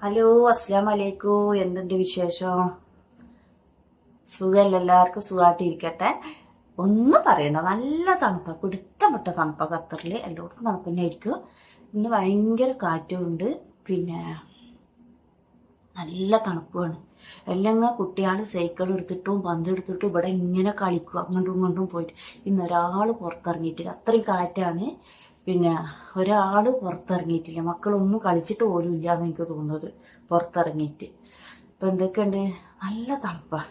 Hello, അസ്സലാമു അലൈക്കും. എന്തുണ്ട് വിശേഷം? സുഖമല്ല? എല്ലാവർക്കും സുഖമായിട്ടിരിക്കട്ടെ. ഒന്നും പറയണ്ട, നല്ല തണുപ്പാ, പിടുത്തപ്പെട്ട തണുപ്പാ ഖത്തറിൽ. എല്ലായിടത്തും തണുപ്പ് തന്നെ ആയിരിക്കും. ഇന്ന് ഭയങ്കര കാറ്റും ഉണ്ട്, പിന്നെ നല്ല തണുപ്പുമാണ്. എല്ലാം കുട്ടികൾ സൈക്കിൾ എടുത്തിട്ടും പന്തെടുത്തിട്ടും ഇവിടെ ഇങ്ങനെ കളിക്കും, അങ്ങോട്ടും ഇങ്ങോട്ടും പോയിട്ട്. ഇന്നൊരാൾ പുറത്തിറങ്ങിയിട്ടില്ല, അത്രയും കാറ്റാണ്. പിന്നെ ഒരാൾ പുറത്തിറങ്ങിയിട്ടില്ല, മക്കളൊന്നും കളിച്ചിട്ട് പോലും ഇല്ല എന്ന് എനിക്ക് തോന്നുന്നത് പുറത്തിറങ്ങിയിട്ട്. ഇപ്പം എന്തൊക്കെയുണ്ട്, നല്ല തണുപ്പാ.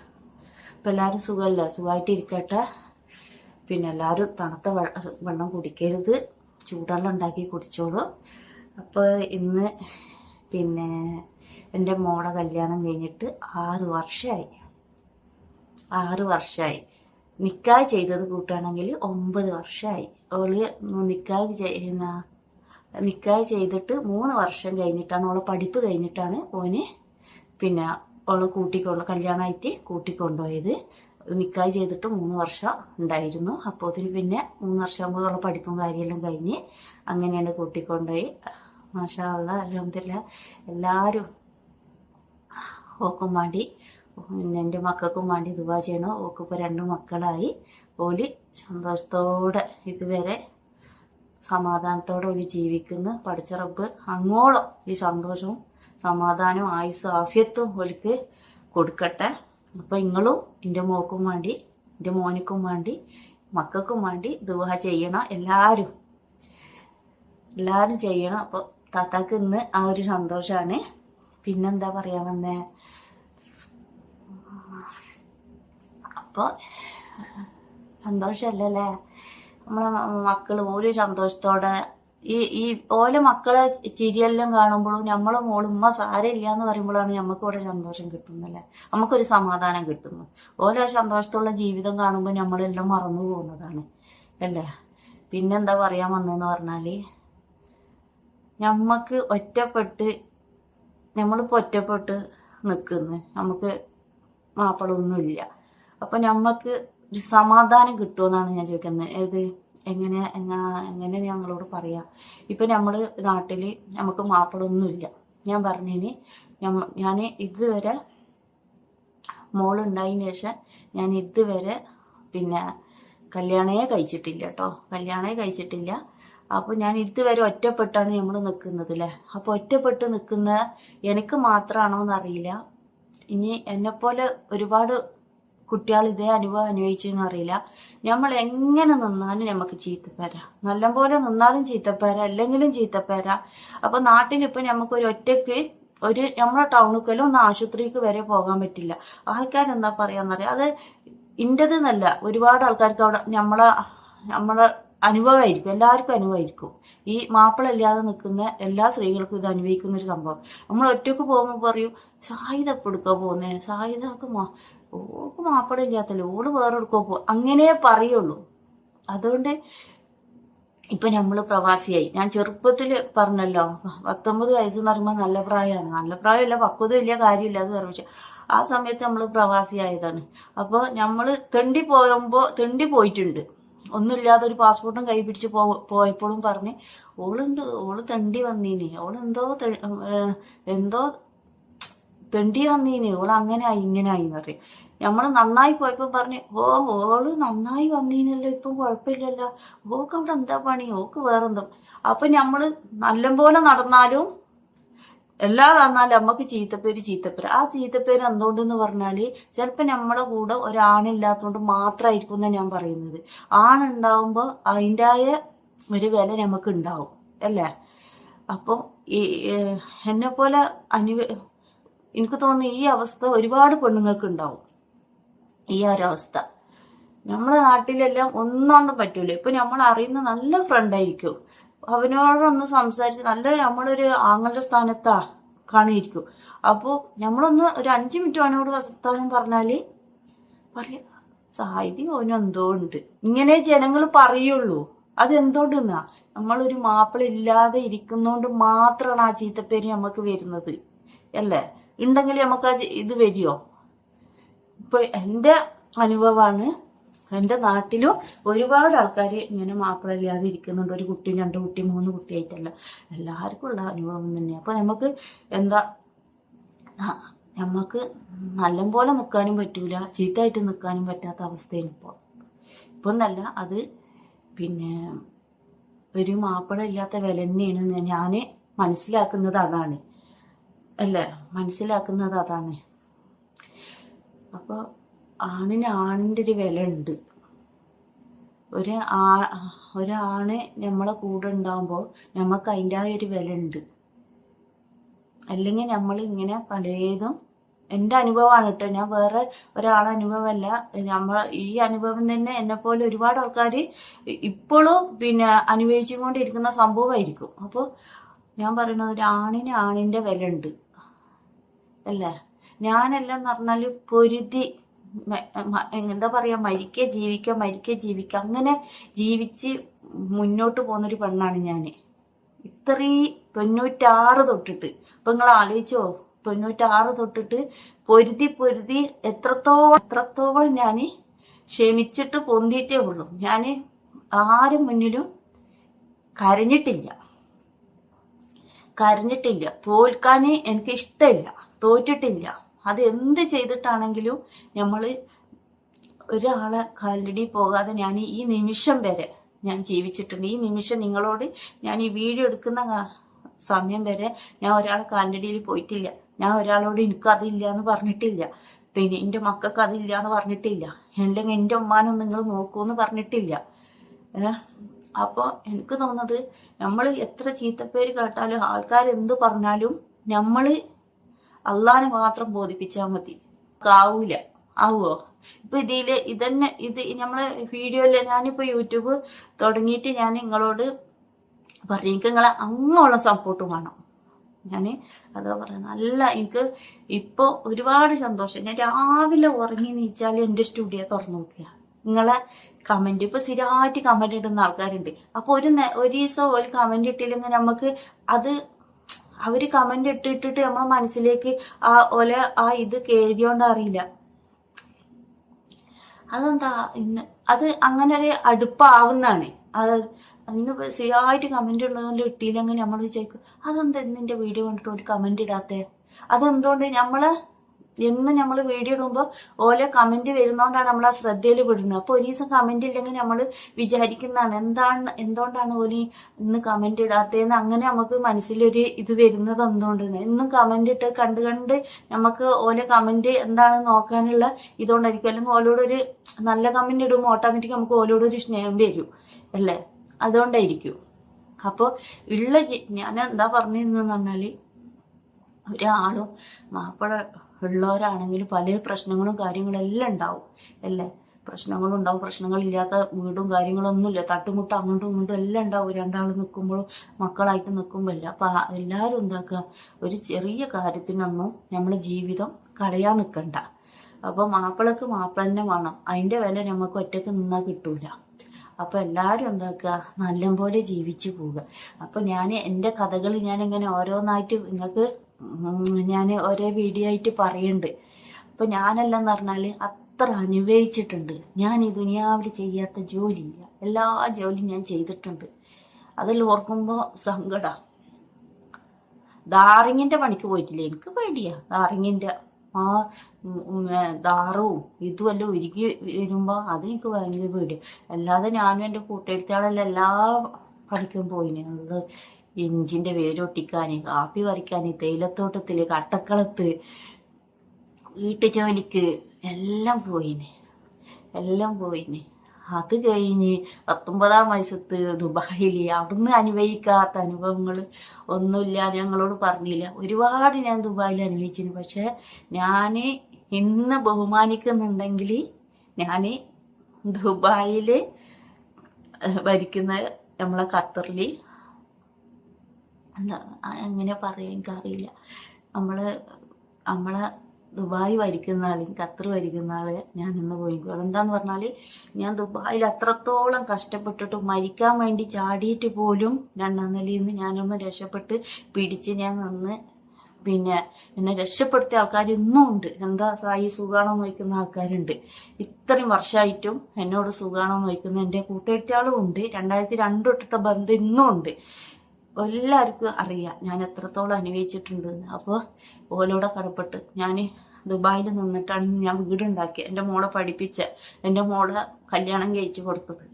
ഇപ്പം എല്ലാവരും സുഖമല്ല, സുഖമായിട്ട് ഇരിക്കട്ടെ. പിന്നെ എല്ലാവരും തണുത്ത വെള്ളം കുടിക്കരുത്, ചൂടുവെള്ളം ഉണ്ടാക്കി കുടിച്ചോളൂ. അപ്പോൾ ഇന്ന് പിന്നെ എൻ്റെ മോളെ കല്യാണം കഴിഞ്ഞിട്ട് 6 വർഷമായി. നിക്കാഹ് ചെയ്തത് കൂട്ടുകയാണെങ്കിൽ 9 വർഷമായി. അവള് നിക്കാഹ് ചെയ്തിട്ട് 3 വർഷം കഴിഞ്ഞിട്ടാണ്, അവളെ പഠിപ്പ് കഴിഞ്ഞിട്ടാണ് ഓന് പിന്നെ അവളെ കല്യാണമായിട്ട് കൂട്ടിക്കൊണ്ടുപോയത്. നിക്കാഹ് ചെയ്തിട്ട് 3 വർഷം ഉണ്ടായിരുന്നു. അപ്പോൾ അതിന് പിന്നെ 3 വർഷമാകുമ്പോൾ അവളെ പഠിപ്പും കാര്യമെല്ലാം കഴിഞ്ഞ് അങ്ങനെയാണ് കൂട്ടിക്കൊണ്ടുപോയി. മാഷാ അല്ലാഹ്, അൽഹംദുലില്ലാഹ്. എല്ലാവരും ഓക്കും വേണ്ടി, പിന്നെ എൻ്റെ മക്കൾക്കും വേണ്ടി ദുആ ചെയ്യണം. ഓക്കിപ്പോൾ 2 മക്കളായി. ഓല് സന്തോഷത്തോടെ ഇതുവരെ സമാധാനത്തോടെ ഓല് ജീവിക്കുന്നു. പഠിച്ച റബ്ബ് അങ്ങോളം ഈ സന്തോഷവും സമാധാനവും ആയുസ്സും ആഫിയത്തും ഓൽക്ക് കൊടുക്കട്ടെ. അപ്പം നിങ്ങളും എൻ്റെ മോക്കും വേണ്ടി, എൻ്റെ മോനിക്കും വേണ്ടി, മക്കൾക്കും വേണ്ടി ദുആ ചെയ്യണം. എല്ലാവരും ചെയ്യണം. അപ്പോൾ താത്താക്ക് ഇന്ന് ആ ഒരു സന്തോഷമാണ്. പിന്നെന്താ പറയാൻ വന്നേ? അപ്പോൾ സന്തോഷമല്ലേ നമ്മളെ മക്കള് ഓരോ സന്തോഷത്തോടെ ഈ ഓരോ മക്കളെ ചിരിയെല്ലാം കാണുമ്പോഴും നമ്മളെ മോളുമ്മ സാരമില്ല എന്ന് പറയുമ്പോഴാണ് നമുക്ക് ഇവിടെ സന്തോഷം കിട്ടുന്നല്ലേ, നമുക്കൊരു സമാധാനം കിട്ടുന്നു. ഓരോ സന്തോഷത്തുള്ള ജീവിതം കാണുമ്പോൾ നമ്മളെല്ലാം മറന്നു പോകുന്നതാണ് അല്ലേ. പിന്നെന്താ പറയാൻ വന്നതെന്ന് പറഞ്ഞാൽ, നമ്മളിപ്പോൾ ഒറ്റപ്പെട്ട് നിൽക്കുന്നു, നമുക്ക് മാപ്പിളൊന്നുമില്ല. അപ്പം നമുക്ക് ഒരു സമാധാനം കിട്ടുമെന്നാണ് ഞാൻ ചോദിക്കുന്നത്. എങ്ങനെ ഞങ്ങളോട് പറയാം. ഇപ്പം നമ്മൾ നാട്ടിൽ നമുക്ക് മാപ്പിളൊന്നുമില്ല. ഞാൻ പറഞ്ഞതിന് ഞാൻ ഇതുവരെ മോളുണ്ടായതിന് ശേഷം ഞാൻ ഇതുവരെ പിന്നെ കല്യാണമേ കഴിച്ചിട്ടില്ല. അപ്പോൾ ഞാൻ ഇതുവരെ ഒറ്റപ്പെട്ടാണ് നമ്മൾ നിൽക്കുന്നത് അല്ലേ. അപ്പോൾ ഒറ്റപ്പെട്ട് നിൽക്കുന്ന എനിക്ക് മാത്രമാണോ എന്നറിയില്ല, ഇനി എന്നെപ്പോലെ ഒരുപാട് കുട്ടികൾ ഇതേ അനുഭവം അനുഭവിച്ചെന്ന് അറിയില്ല. നമ്മൾ എങ്ങനെ നിന്നാലും നമുക്ക് ചീത്തപ്പേര, നല്ലപോലെ നിന്നാലും ചീത്തപ്പേര, അല്ലെങ്കിലും ചീത്തപ്പേര. അപ്പൊ നാട്ടിലിപ്പോൾ നമുക്ക് നമ്മളെ ടൗണിക്കലും ഒന്ന് ആശുപത്രിക്ക് വരെ പോകാൻ പറ്റില്ല. ആൾക്കാരെന്താ പറയാന്നറിയാം, അത് ഇന്റേതെന്നല്ല, ഒരുപാട് ആൾക്കാർക്ക് അവിടെ നമ്മളെ അനുഭവമായിരിക്കും, എല്ലാവർക്കും അനുഭവമായിരിക്കും. ഈ മാപ്പിളല്ലാതെ നിൽക്കുന്ന എല്ലാ സ്ത്രീകൾക്കും ഇത് അനുഭവിക്കുന്ന ഒരു സംഭവം. നമ്മൾ ഒറ്റക്ക് പോകുമ്പോൾ പറയും, സായിദ കൊടുക്കാൻ പോകുന്നേ, സായിദക്ക് ഓക്ക് മാപ്പിളയില്ലാത്തല്ലോ, ഓള് വേറെ എടുക്കോ അങ്ങനെ പറയുള്ളൂ. അതുകൊണ്ട് ഇപ്പൊ നമ്മള് പ്രവാസിയായി. ഞാൻ ചെറുപ്പത്തിൽ പറഞ്ഞല്ലോ, 19 വയസ്സെന്ന് പറയുമ്പോൾ നല്ല പ്രായമാണ്. നല്ല പ്രായമല്ല, പക്വത വലിയ കാര്യമില്ല, അത് പറഞ്ഞു. ആ സമയത്ത് നമ്മൾ പ്രവാസിയായതാണ്. അപ്പോൾ നമ്മള് തെണ്ടി പോയിട്ടുണ്ട്. ഒന്നുമില്ലാതെ ഒരു പാസ്പോർട്ടും കൈ പിടിച്ച് പോയപ്പോഴും പറഞ്ഞ് ഓള് തെണ്ടി വന്നീന്, എന്തോ തെണ്ടി വന്നീന്, ഓള് അങ്ങനെ ആയി ഇങ്ങനെ ആയി എന്ന് പറയും. നമ്മള് നന്നായി പോയപ്പോ പറഞ്ഞ് ഓള് നന്നായി വന്നീനല്ലോ, ഇപ്പം കുഴപ്പമില്ലല്ലോ, ഓക്ക് അവിടെ എന്താ പണി, ഓക്ക് വേറെന്തോ. അപ്പൊ നമ്മള് നല്ലപോലെ നടന്നാലും വന്നാലും നമ്മക്ക് ചീത്തപ്പേര്. ആ ചീത്തപ്പേര് എന്തുകൊണ്ടെന്ന് പറഞ്ഞാല് ചിലപ്പോ നമ്മളെ കൂടെ ഒരാണില്ലാത്തോണ്ട് മാത്രമായിരിക്കും എന്നാ ഞാൻ പറയുന്നത്. ആണുണ്ടാവുമ്പോ അതിൻ്റെതായ ഒരു വില നമുക്ക് ഉണ്ടാവും അല്ലേ. അപ്പൊ എന്നെ പോലെ എനിക്ക് തോന്നുന്നു ഈ അവസ്ഥ ഒരുപാട് പെണ്ണുങ്ങൾക്ക് ഉണ്ടാവും. ഈ ഒരവസ്ഥ നമ്മളെ നാട്ടിലെല്ലാം ഒന്നുകൊണ്ടും പറ്റൂല. ഇപ്പൊ നമ്മൾ അറിയുന്ന നല്ല ഫ്രണ്ടായിരിക്കും, അവനോടൊന്ന് സംസാരിച്ച് നമ്മളൊരു ആങ്ങളുടെ സ്ഥാനത്താ കാണിയിരിക്കും. അപ്പോൾ നമ്മളൊന്ന് ഒരു 5 മിനിറ്റ് അവനോട് വർത്താനം പറഞ്ഞാല് പറയാ, സാഹിതി ഓനെന്തോ ഉണ്ട്, ഇങ്ങനെ ജനങ്ങൾ പറയുള്ളൂ. അതെന്തോണ്ടെന്നാ, നമ്മളൊരു മാപ്പിള ഇല്ലാതെ ഇരിക്കുന്നോണ്ട് മാത്രമാണ് ആ ചീത്തപ്പേര് നമുക്ക് വരുന്നത് അല്ലേ. ഉണ്ടെങ്കിൽ നമുക്ക് ഇത് വരുമോ? ഇപ്പൊ എൻ്റെ അനുഭവമാണ്, എൻ്റെ നാട്ടിലും ഒരുപാട് ആൾക്കാർ ഇങ്ങനെ മാപ്പിള ഇല്ലാതെ ഇരിക്കുന്നുണ്ട്. 1 കുട്ടി 2 കുട്ടി 3 കുട്ടിയായിട്ടല്ല, എല്ലാവർക്കും ഉള്ള അനുഭവം തന്നെയാണ്. അപ്പൊ നമുക്ക് നമുക്ക് നല്ലപോലെ നിൽക്കാനും പറ്റൂല, ചീത്തയായിട്ട് നിൽക്കാനും പറ്റാത്ത അവസ്ഥയാണ് ഇപ്പം എന്നല്ല അത് പിന്നെ ഒരു മാപ്പിള ഇല്ലാത്ത വില തന്നെയാണ് ഞാൻ മനസ്സിലാക്കുന്നത്. അതാണ് അല്ലേ, മനസ്സിലാക്കുന്നത് അതാണ്. അപ്പോൾ ആണിന് ആണിൻ്റെ ഒരു വില ഉണ്ട്. ഒരാണ് നമ്മളെ കൂടെ ഉണ്ടാകുമ്പോൾ നമുക്ക് അതിൻ്റെ ആ ഒരു വില ഉണ്ട്. അല്ലെങ്കിൽ നമ്മൾ ഇങ്ങനെ പലതും, എൻ്റെ അനുഭവമാണ് കേട്ടോ, ഞാൻ വേറെ ഒരാളെ അനുഭവമല്ല, ഈ അനുഭവം തന്നെ എന്നെപ്പോലെ ഒരുപാട് ആൾക്കാർ ഇപ്പോഴും പിന്നെ അനുഭവിച്ചുകൊണ്ടിരിക്കുന്ന സംഭവമായിരിക്കും. അപ്പോൾ ഞാൻ പറയുന്നത് ഒരു ആണിന് ആണിൻ്റെ വില ഉണ്ട് അല്ലേ. ഞാനെല്ലാം എന്ന് പറഞ്ഞാൽ പൊരുതി എന്താ പറയാ, മരിക്കെ ജീവിക്കുക അങ്ങനെ ജീവിച്ച് മുന്നോട്ട് പോകുന്നൊരു പെണ്ണാണ് ഞാൻ. ഇത്രയും 96 തൊട്ടിട്ട്, ഇപ്പൊ നിങ്ങൾ ആലോചിച്ചോ, 96 തൊട്ടിട്ട് പൊരുതി എത്രത്തോളം ഞാൻ ക്ഷമിച്ചിട്ട് പൊന്തിയിട്ടേ ഉള്ളൂ. ഞാൻ ആരും മുന്നിലും കരഞ്ഞിട്ടില്ല. തോൽക്കാൻ എനിക്ക് ഇഷ്ടമില്ല, തോറ്റിട്ടില്ല. അത് എന്ത് ചെയ്തിട്ടാണെങ്കിലും നമ്മൾ ഒരാളെ കാലടി പോകാതെ ഞാൻ ഈ നിമിഷം വരെ ഞാൻ ജീവിച്ചിട്ടുണ്ട്. ഈ നിമിഷം നിങ്ങളോട് ഞാൻ ഈ വീഡിയോ എടുക്കുന്ന സമയം വരെ ഞാൻ ഒരാളെ കാലടിയിൽ പോയിട്ടില്ല. ഞാൻ ഒരാളോട് എനിക്കതില്ല എന്ന് പറഞ്ഞിട്ടില്ല. പിന്നെ എൻ്റെ മക്കൾക്ക് അതില്ല എന്ന് പറഞ്ഞിട്ടില്ല. അല്ലെങ്കിൽ എൻ്റെ ഉമ്മാനൊന്നും നിങ്ങൾ നോക്കൂന്ന് പറഞ്ഞിട്ടില്ല. അപ്പോൾ എനിക്ക് തോന്നുന്നത് നമ്മൾ എത്ര ചീത്തപ്പേര് കേട്ടാലും ആൾക്കാർ എന്ത് പറഞ്ഞാലും നമ്മൾ അള്ളാനെ മാത്രം ബോധിപ്പിച്ചാൽ മതി. ആവുമോ? ഇപ്പൊ ഇത് നമ്മളെ വീഡിയോയില് ഞാനിപ്പോ യൂട്യൂബ് തുടങ്ങിയിട്ട് ഞാൻ നിങ്ങളോട് പറഞ്ഞു, എനിക്ക് നിങ്ങളെ അങ്ങുള്ള സപ്പോർട്ട് വേണം. ഞാൻ അതാ പറയാം, നല്ല എനിക്ക് ഇപ്പൊ ഒരുപാട് സന്തോഷം. ഞാൻ രാവിലെ ഉറങ്ങി നീച്ചാൽ എൻ്റെ സ്റ്റുഡിയോ തുറന്നു നോക്കുക, നിങ്ങളെ കമന്റ് ഇപ്പൊ സ്ഥിരമായിട്ട് കമന്റ് ഇടുന്ന ആൾക്കാരുണ്ട്. അപ്പൊ ഒരു ദിവസം ഒരു കമന്റ് ഇട്ടില്ലെങ്കിൽ നമുക്ക് അത് അവര് കമന്റ് ഇട്ടിട്ട് നമ്മളെ മനസ്സിലേക്ക് ഇത് കയറിയോണ്ട് അറിയില്ല. അതെന്താ അത് അങ്ങനെ ഒരു അടുപ്പാവുന്നതാണ്. അത് ഇന്ന് സ്ഥിരമായിട്ട് കമന്റ് ഉള്ളതുകൊണ്ട് ഇട്ടില്ലെങ്കിൽ നമ്മൾ വിചാരിക്കും അതെന്താ ഇന്നിന്റെ വീഡിയോ കണ്ടിട്ട് ഒരു കമന്റ് ഇടാത്തേ. അതെന്തുകൊണ്ട് എന്നും നമ്മൾ വീഡിയോ ഇടുമ്പോൾ ഓരോ കമന്റ് വരുന്നോണ്ടാണ് നമ്മൾ ആ ശ്രദ്ധയിൽ വിടുന്നത്. അപ്പൊ ഒരു ദിവസം കമന്റ് ഇല്ലെങ്കിൽ നമ്മൾ വിചാരിക്കുന്നതാണ് എന്തുകൊണ്ടാണ് ഓലി ഇന്ന് കമന്റ് ഇടാത്തതെന്ന്. അങ്ങനെ നമുക്ക് മനസ്സിലൊരു ഇത് വരുന്നത് എന്തുകൊണ്ടെന്ന്. എന്നും കമന്റ് ഇട്ട് കണ്ട് നമുക്ക് ഓരോ കമന്റ് എന്താണെന്ന് നോക്കാനുള്ള ഇതുകൊണ്ടായിരിക്കും. അല്ലെങ്കിൽ ഓലോടൊരു നല്ല കമന്റ് ഇടുമ്പോൾ ഓട്ടോമാറ്റിക് നമുക്ക് ഓലോടൊരു സ്നേഹം വരും അല്ലേ, അതുകൊണ്ടായിരിക്കും. അപ്പോൾ ഞാൻ എന്താ പറഞ്ഞതെന്ന് പറഞ്ഞാല് ഒരാളും മാപ്പിള ഉള്ളവരാണെങ്കിലും പല പ്രശ്നങ്ങളും കാര്യങ്ങളും എല്ലാം ഉണ്ടാവും അല്ലേ. പ്രശ്നങ്ങളും ഉണ്ടാവും, പ്രശ്നങ്ങളില്ലാത്ത വീടും കാര്യങ്ങളൊന്നുമില്ല. തട്ടുമുട്ട അങ്ങോട്ടും ഇങ്ങോട്ടും എല്ലാം ഉണ്ടാവും. രണ്ടാൾ നിൽക്കുമ്പോഴും മക്കളായിട്ട് നിൽക്കുമ്പോൾ എല്ലാം. അപ്പൊ എല്ലാവരും എന്താക്കുക, ഒരു ചെറിയ കാര്യത്തിനൊന്നും നമ്മളെ ജീവിതം കളയാൻ നിൽക്കണ്ട. അപ്പൊ മാപ്പിളക്ക് മാപ്പിള തന്നെ വേണം. അതിന്റെ വില നമുക്ക് ഒറ്റക്ക് നിന്നാൽ കിട്ടൂല. അപ്പൊ എല്ലാവരും എന്താക്കുക, നല്ലപോലെ ജീവിച്ചു പോവുക. അപ്പൊ ഞാൻ എൻ്റെ കഥകൾ ഞാനിങ്ങനെ ഓരോന്നായിട്ട് നിങ്ങൾക്ക് ഞാൻ ഓരോ വീഡിയോ ആയിട്ട് പറയുന്നുണ്ട്. അപ്പൊ ഞാനെല്ലാം പറഞ്ഞാല് അത്ര അനുഭവിച്ചിട്ടുണ്ട്. ഞാൻ ഈ ദുനിയാവിൽ ചെയ്യാത്ത ജോലിയില്ല, എല്ലാ ജോലിയും ഞാൻ ചെയ്തിട്ടുണ്ട്. അതിൽ ഓർക്കുമ്പോ സങ്കട. ദാറിങ്ങിന്റെ പണിക്ക് പോയിട്ടില്ല, എനിക്ക് പേടിയാ. ദാറിങ്ങിന്റെ ദാറും ഇതുമെല്ലാം ഉരുകി വരുമ്പോ അത് എനിക്ക് ഭയങ്കര പേടി. അല്ലാതെ ഞാനും എൻ്റെ കൂട്ടുകാരികളെല്ലാം എല്ലാ പണിക്കും പോയിന്. ഇഞ്ചിന്റെ വേരൊട്ടിക്കാന്, കാപ്പി പറിക്കാന്, തേയിലത്തോട്ടത്തില്, കട്ടക്കളത്ത്, വീട്ടുജോലിക്ക് എല്ലാം പോയിന്. അത് കഴിഞ്ഞ് 19-ാം വയസ്സത്ത് ദുബായില് അവിടുന്ന് അനുഭവിക്കാത്ത അനുഭവങ്ങൾ ഒന്നുമില്ല. ഞങ്ങളോട് പറഞ്ഞില്ല. ഒരുപാട് ഞാൻ ദുബായിൽ അനുഭവിച്ചിരുന്നു. പക്ഷെ ഞാൻ ഇന്ന് ബഹുമാനിക്കുന്നുണ്ടെങ്കിൽ ഞാൻ ദുബായില് ഭരിക്കുന്ന നമ്മളെ ഖത്തറിൽ എന്താ എങ്ങനെ പറയാൻ എനിക്കറിയില്ല. നമ്മളെ ദുബായ് ഭരിക്കുന്ന ആളെയും ഖത്തർ ഭരിക്കുന്ന ആളെ ഞാൻ ഇന്ന് പോയിക്കോ. എന്താന്ന് പറഞ്ഞാൽ ഞാൻ ദുബായിൽ അത്രത്തോളം കഷ്ടപ്പെട്ടിട്ട് മരിക്കാൻ വേണ്ടി ചാടിയിട്ട് പോലും 2ാം നിലയിൽ നിന്ന് ഞാനൊന്ന് രക്ഷപ്പെട്ട് പിടിച്ച് ഞാൻ നിന്ന്. പിന്നെ എന്നെ രക്ഷപ്പെടുത്തിയ ആൾക്കാർ ഇന്നും ഉണ്ട്. എന്താ സായി സുഖാണോ നോക്കുന്ന ആൾക്കാരുണ്ട്. ഇത്രയും വർഷമായിട്ടും എന്നോട് സുഖാണോ നോക്കുന്ന എൻ്റെ കൂട്ടുകാരികളും ഉണ്ട്. 2002 തൊട്ടിട്ട ബന്ധം ഇന്നും ഉണ്ട്. എല്ലാവർക്കും അറിയാം ഞാൻ എത്രത്തോളം അനുഭവിച്ചിട്ടുണ്ടെന്ന്. അപ്പോൾ ഓലോടെ കടപ്പെട്ട് ഞാൻ ദുബായിൽ നിന്നിട്ടാണ് ഞാൻ വീടുണ്ടാക്കി എൻ്റെ മോളെ പഠിപ്പിച്ച എൻ്റെ മോളെ കല്യാണം കഴിച്ച് കൊടുത്തത്.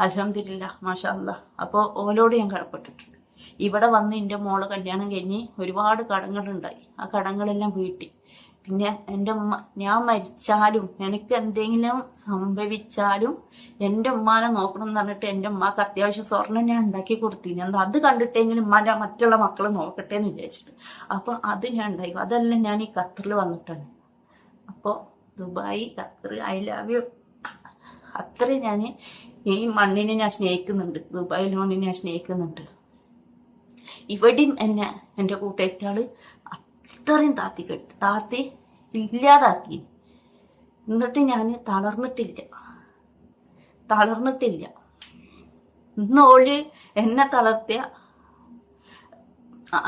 അൽഹംദുലില്ലാ മാഷാ അല്ലാഹ്. അപ്പോൾ ഓലോട് ഞാൻ കടപ്പെട്ടിട്ടുണ്ട്. ഇവിടെ വന്ന് എൻ്റെ മോളെ കല്യാണം കഴിഞ്ഞ് ഒരുപാട് കടങ്ങളുണ്ടായി. ആ കടങ്ങളെല്ലാം വീട്ടി. പിന്നെ എൻ്റെ ഉമ്മ, ഞാൻ മരിച്ചാലും എനിക്ക് എന്തെങ്കിലും സംഭവിച്ചാലും എൻ്റെ ഉമ്മാനെ നോക്കണം എന്ന് പറഞ്ഞിട്ട് എൻ്റെ ഉമ്മാക്ക് അത്യാവശ്യം സ്വർണ്ണം ഞാൻ ഉണ്ടാക്കി കൊടുത്തിന്. എന്താ അത് കണ്ടിട്ടെങ്കിലും മറ്റുള്ള മക്കൾ നോക്കട്ടെ എന്ന് വിചാരിച്ചിട്ട്. അപ്പോൾ അത് ഞാൻ ഉണ്ടായി. അതെല്ലാം ഞാൻ ഈ ഖത്തറിൽ വന്നിട്ടാണ്. അപ്പോൾ Dubai, Qatar, I love you. അത്രയും ഞാൻ ഈ മണ്ണിനെ ഞാൻ സ്നേഹിക്കുന്നുണ്ട്. ദുബായ് മണ്ണിനെ ഞാൻ സ്നേഹിക്കുന്നുണ്ട്. ഇവിടെയും എന്നെ എൻ്റെ കൂട്ടുകാരികള് അത്രയും താത്തി ഇല്ലാതാക്കി. എന്നിട്ട് ഞാൻ തളർന്നിട്ടില്ല. ഇന്ന് ഓള് എന്നെ തളർത്തിയ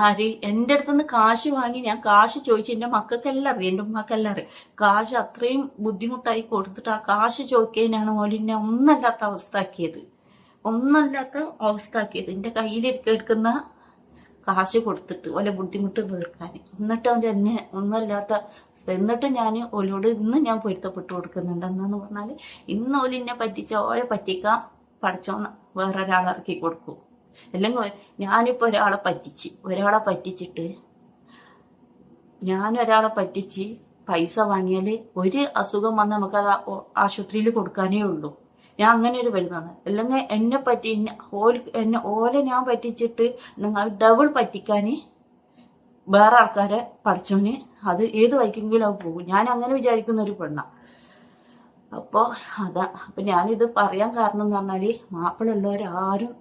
ആര് എൻ്റെ അടുത്തുനിന്ന് കാശ് വാങ്ങി ഞാൻ കാശ് ചോദിച്ചു. എൻ്റെ മക്കൾക്കെല്ലാം അറിയാം, എൻ്റെ ഉമ്മക്കെല്ലാം അറിയാം. കാശ് അത്രയും ബുദ്ധിമുട്ടായി കൊടുത്തിട്ട് ആ കാശ് ചോദിക്കാനാണ് ഓലിനെ ഒന്നല്ലാത്ത അവസ്ഥയാക്കിയത്. എൻ്റെ കയ്യിലെടുക്കുന്ന കാശ് കൊടുത്തിട്ട് ഓല ബുദ്ധിമുട്ട് തീർക്കാൻ. എന്നിട്ട് അവൻ്റെ എന്നെ ഒന്നല്ലാത്ത എന്നിട്ട് ഞാൻ ഓലോട് ഇന്ന് ഞാൻ പൊരുത്തപ്പെട്ടു കൊടുക്കുന്നുണ്ട്. എന്നാന്ന് പറഞ്ഞാൽ ഇന്ന് ഓലിനെ പറ്റിച്ച ഓരെ പറ്റിക്കാൻ പഠിച്ചോന്ന് വേറൊരാളെ ഇറക്കി കൊടുക്കും. അല്ലെങ്കിൽ ഞാനിപ്പോൾ ഒരാളെ പറ്റിച്ചിട്ട് പൈസ വാങ്ങിയാൽ ഒരു അസുഖം വന്ന് നമുക്കത് ആശുപത്രിയിൽ കൊടുക്കാനേ ഉള്ളൂ. ഞാൻ അങ്ങനെ ഒരു വരുന്നത്. അല്ലെങ്കിൽ എന്നെ പറ്റി ഓലെ ഞാൻ പറ്റിച്ചിട്ട് ഡബിൾ പറ്റിക്കാൻ വേറെ ആൾക്കാരെ പഠിച്ചോന് അത് ഏത് വൈക്കെങ്കിലും അത് പോകും. ഞാൻ അങ്ങനെ വിചാരിക്കുന്ന ഒരു പെണ്ണ. അപ്പോൾ അപ്പം ഞാനിത് പറയാൻ കാരണം എന്ന് പറഞ്ഞാൽ മാപ്പിളുള്ളവരാരും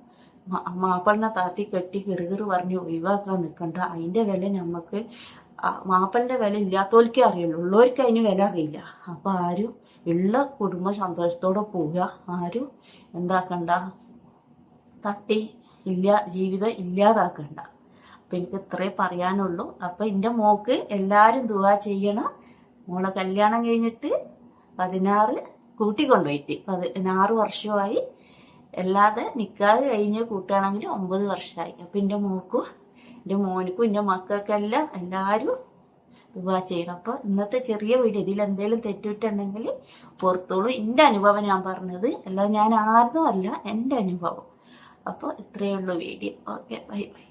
മാപ്പിളിനെ താത്തി കെട്ടി കിറുകിറ് പറഞ്ഞ് ഒഴിവാക്കാൻ നിൽക്കണ്ട. അതിൻ്റെ വില നമുക്ക് മാപ്പിളിൻ്റെ വില ഇല്ലാത്തവർക്കേ അറിയുള്ളൂ, ഉള്ളവർക്ക് അതിന് വില അറിയില്ല. അപ്പം ആരും ഉള്ള കുടുംബ സന്തോഷത്തോടെ പോവുക. ആരും എന്താക്കണ്ട, ജീവിതം ഇല്ലാതാക്കണ്ട. അപ്പം എനിക്ക് ഇത്രേ പറയാനുള്ളൂ. അപ്പം എൻ്റെ മോക്ക് എല്ലാവരും ദുആ ചെയ്യണം. മോളെ കല്യാണം കഴിഞ്ഞിട്ട് 16 കൂട്ടിക്കൊണ്ടുപോയിട്ട് 16 വർഷമായി. അല്ലാതെ നിക്കാഹ് കഴിഞ്ഞ് കൂട്ടുകയാണെങ്കിൽ 9 വർഷമായി. അപ്പം എൻ്റെ മോക്കും എൻ്റെ മോനിക്കും എൻ്റെ മക്കൾക്കെല്ലാം എല്ലാവരും ദുആ ചെയ്യണം. അപ്പോൾ ഇന്നത്തെ ചെറിയ വീഡിയോ ഇതിൽ എന്തെങ്കിലും തെറ്റിട്ടുണ്ടെങ്കിൽ പുറത്തോളൂ. എൻ്റെ അനുഭവം ഞാൻ പറഞ്ഞത്, അല്ലാതെ ഞാൻ ആർക്കും അല്ല, എൻ്റെ അനുഭവം. അപ്പോൾ ഇത്രയേ ഉള്ളൂ വീഡിയോ. Okay, bye bye.